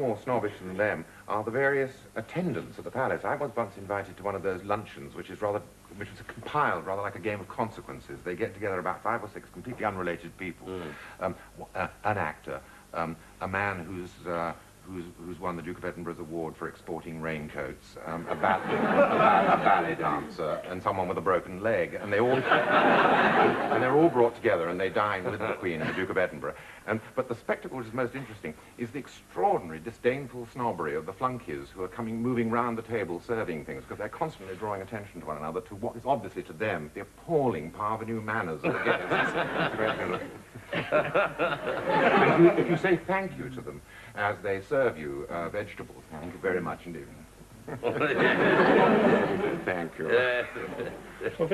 more snobbish than them are the various attendants at the palace. I was once invited to one of those luncheons, which was compiled rather like a game of consequences. They get together about 5 or 6 completely unrelated people, an actor, a man who's won the Duke of Edinburgh's award for exporting raincoats, a ballet dancer, and someone with a broken leg, and they're all brought together and they dine with the Queen and the Duke of Edinburgh. But the spectacle which is most interesting is the extraordinary disdainful snobbery of the flunkies who are moving round the table serving things, because they're constantly drawing attention to one another to what is obviously to them the appalling parvenu manners of the guests. If you say thank you to them as they serve you vegetables, thank you very much indeed. Thank you. Well,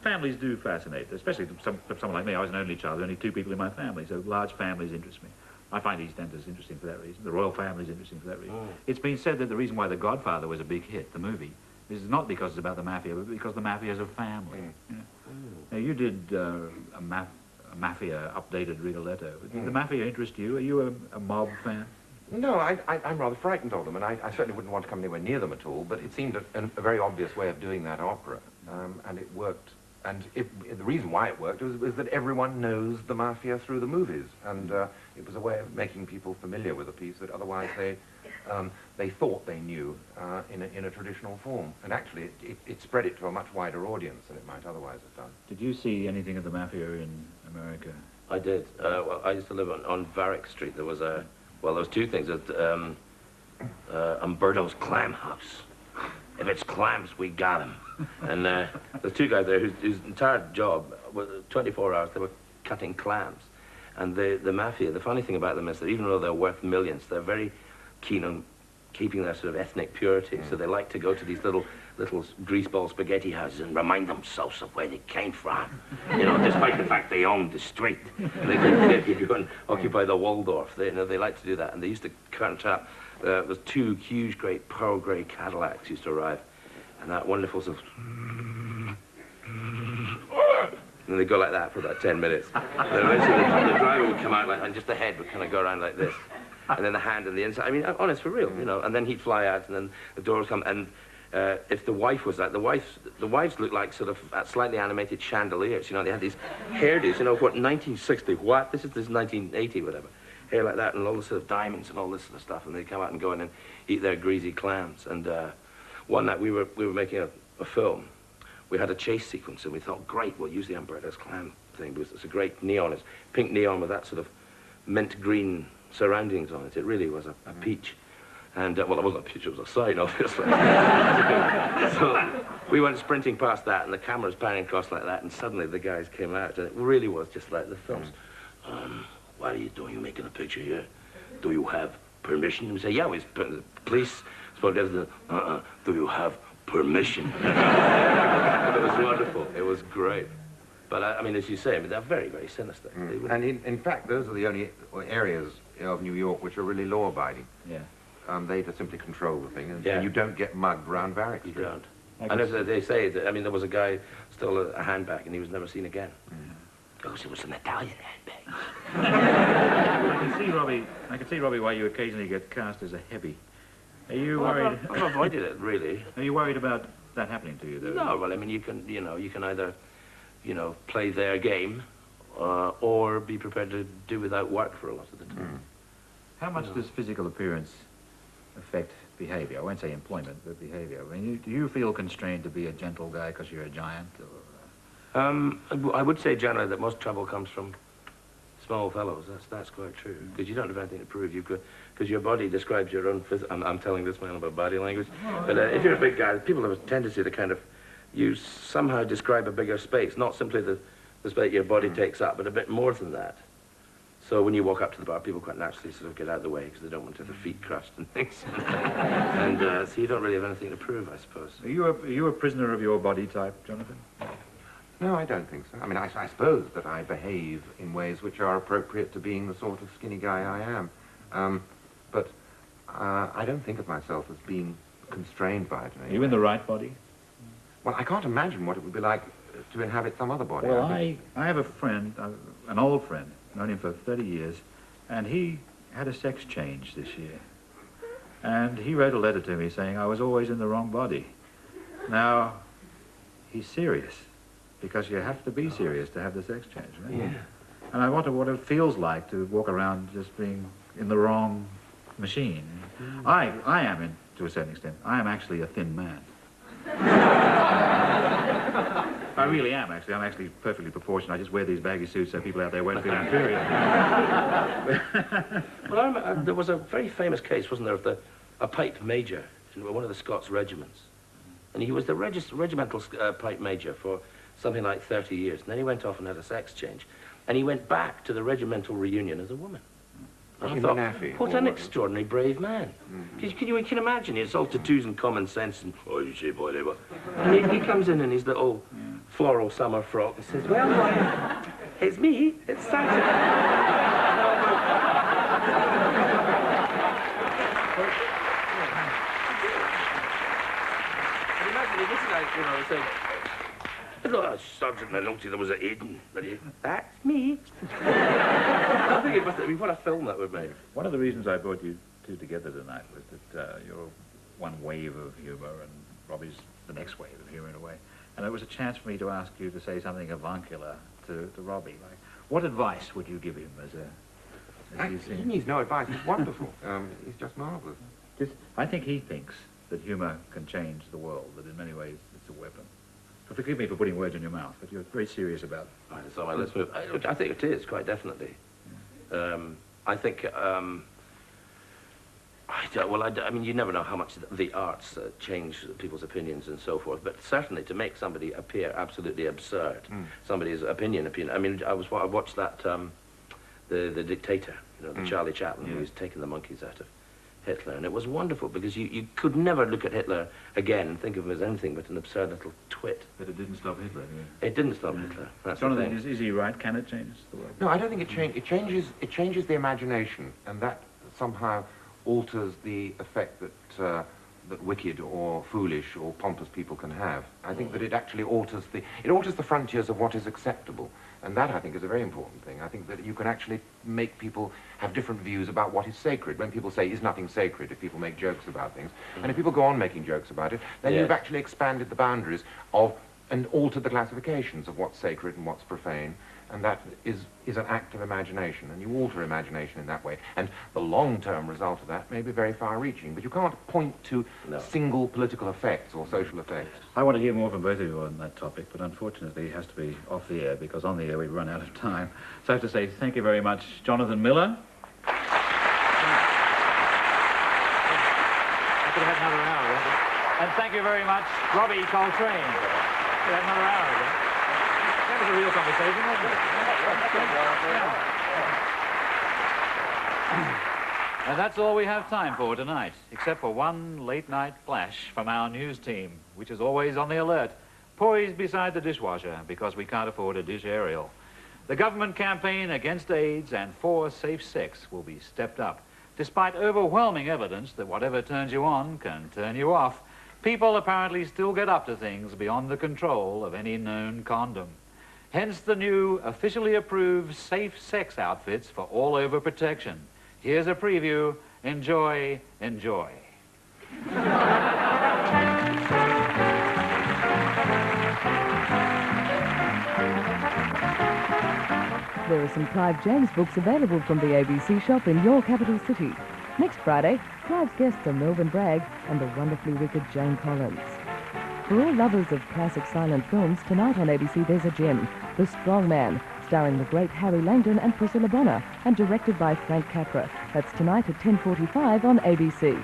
families do fascinate, especially for someone like me. I was an only child, only 2 people in my family, so large families interest me. I find EastEnders interesting for that reason. The royal family is interesting for that reason. It's been said that the reason why The Godfather was a big hit, the movie, is not because it's about the mafia, but because the mafia is a family. You know? Now, you did a mafia updated Rigoletto. Did the mafia interest you? Are you a mob fan? No, I'm rather frightened of them, and I certainly wouldn't want to come anywhere near them at all, but it seemed a very obvious way of doing that opera, and it worked. And the reason why it worked was that everyone knows the mafia through the movies, and it was a way of making people familiar with a piece that otherwise they thought they knew in a traditional form. And actually, it spread it to a much wider audience than it might otherwise have done. Did you see anything of the mafia in America? I did. Well, I used to live on Varick Street. There was there was 2 things. Umberto's Clam House. If it's clams, we got him. And there's 2 guys there whose entire job was 24 hours. They were cutting clams. And the mafia, the funny thing about them is that even though they're worth millions, they're very keen on keeping their sort of ethnic purity. So they like to go to these little greaseball spaghetti houses and remind themselves of where they came from. You know, despite the fact they owned the street. And they could go and occupy the Waldorf. They like to do that. And they used to crunch up. There was 2 huge, great pearl grey Cadillacs used to arrive. And that wonderful sort of... And they'd go like that for about 10 minutes. Then eventually the driver would come out like, and just the head would kind of go around like this. And then the hand and the inside. I mean, honest, for real, you know. And then he'd fly out, and then the door would come. And if the wife was like, the wives looked like sort of slightly animated chandeliers. You know, they had these hairdos. You know, what, 1960? What? This is 1980, whatever. Hair like that, and all this sort of diamonds and all this sort of stuff. And they'd come out and go in and eat their greasy clams. And one night we were making a film. We had a chase sequence, and we thought, great, we'll use the Umberto's clam thing because it's a great neon. It's pink neon with that sort of mint green surroundings on it. It really was a peach. And, well, it wasn't a peach, it was a sign, obviously. So we went sprinting past that, and the camera was panning across like that, and suddenly the guys came out, and it really was just like the films. What are you doing? You making a picture here? Do you have permission? We say, yeah, the police spoke to us. Do you have permission? It was wonderful. It was great. But, I mean, as you say, I mean, they're very, very sinister. And in fact, those are the only areas of New York which are really law-abiding. Yeah. They just simply control the thing, and you don't get mugged round Varick Street. You don't. And as they say, that, I mean, there was a guy stole a handbag, and he was never seen again. Because it was an Italian handbag. I can see, Robbie, why you occasionally get cast as a heavy. Are you worried? I've avoided it, really. Are you worried about that happening to you, though? No, well, I mean, you can either, play their game, or be prepared to do without work for a lot of the time. How much does physical appearance affect behavior? I won't say employment, but behavior. I mean, do you feel constrained to be a gentle guy because you're a giant? Or, I would say generally that most trouble comes from small fellows. That's quite true. Because you don't have anything to prove. Because your body describes your own I'm telling this man about body language. But if you're a big guy, people have a tendency to kind of, you somehow describe a bigger space, not simply the space your body takes up, but a bit more than that. So when you walk up to the bar, people quite naturally sort of get out of the way because they don't want to have their feet crushed and things. And so you don't really have anything to prove, I suppose. Are you a prisoner of your body type, Jonathan? No, I don't think so. I mean, I suppose that I behave in ways which are appropriate to being the sort of skinny guy I am. But I don't think of myself as being constrained by it. Are you in the right body? Well, I can't imagine what it would be like to inhabit some other body. Well, I have a friend, an old friend, known him for 30 years, and he had a sex change this year. And he wrote a letter to me saying I was always in the wrong body. Now, he's serious, because you have to be serious to have the sex change, right? Yeah. And I wonder what it feels like to walk around just being in the wrong machine. I am, to a certain extent, I am actually a thin man. I really am, actually. I'm actually perfectly proportioned. I just wear these baggy suits so people out there won't feel inferior. Well, there was a very famous case, wasn't there, of a pipe major in one of the Scots regiments. And he was the regimental pipe major for something like 30 years. And then he went off and had a sex change. And he went back to the regimental reunion as a woman. And I thought, what an extraordinary brave man. You can imagine, it's all tattoos and common sense and, oh, you say, boy, neighbour. And he comes in his little floral summer frock and says, well, it's me, it's Santa. And imagine this guy, saying, I thought, Sergeant Menotti, there was a Aiden. That's me. I think it must have been, what a film that would make. One of the reasons I brought you two together tonight was that you're one wave of humour and Robbie's the next wave of humour in a way. And it was a chance for me to ask you to say something avuncular to Robbie. Like, what advice would you give him as He needs no advice. He's wonderful. He's just marvellous. I think he thinks that humour can change the world, that in many ways it's a weapon. So forgive me for putting words in your mouth, but you're very serious about it. Right, it's on my list. I think it is, quite definitely. I think, I mean, you never know how much the arts change people's opinions and so forth, but certainly to make somebody appear absolutely absurd, somebody's opinion. I mean, I watched that, the Dictator, the Charlie Chaplin, who was taking the monkeys out of Hitler, and it was wonderful because you could never look at Hitler again and think of him as anything but an absurd little twit. But it didn't stop Hitler, did it? It didn't stop Hitler. That's Jonathan, is he right? Can it change the world? No, I don't think it changes. It changes the imagination, and that somehow alters the effect that wicked or foolish or pompous people can have. I think that it actually alters the frontiers of what is acceptable. And that, I think, is a very important thing. I think that you can actually make people have different views about what is sacred. When people say, is nothing sacred, if people make jokes about things. And if people go on making jokes about it, then you've actually expanded the boundaries of, and altered the classifications of what's sacred and what's profane. And that is an act of imagination, and you alter imagination in that way. And the long-term result of that may be very far-reaching, but you can't point to single political effects or social effects. I want to hear more from both of you on that topic, but unfortunately it has to be off the air, because on the air we've run out of time. So I have to say thank you very much, Jonathan Miller. I could have had another hour, wouldn't it? And thank you very much, Robbie Coltrane. We had another hour again. That was a real conversation, wasn't it? And that's all we have time for tonight, except for one late-night flash from our news team, which is always on the alert, poised beside the dishwasher because we can't afford a dish aerial. The government campaign against AIDS and for safe sex will be stepped up, despite overwhelming evidence that whatever turns you on can turn you off. People apparently still get up to things beyond the control of any known condom. Hence the new, officially approved safe sex outfits for all-over protection. Here's a preview. Enjoy, enjoy. There are some Clive James books available from the ABC shop in your capital city. Next Friday, Clive's guests are Melvyn Bragg and the wonderfully wicked Jane Collins. For all lovers of classic silent films, tonight on ABC there's a gem, The Strong Man, starring the great Harry Langdon and Priscilla Bonner, and directed by Frank Capra. That's tonight at 10:45 on ABC.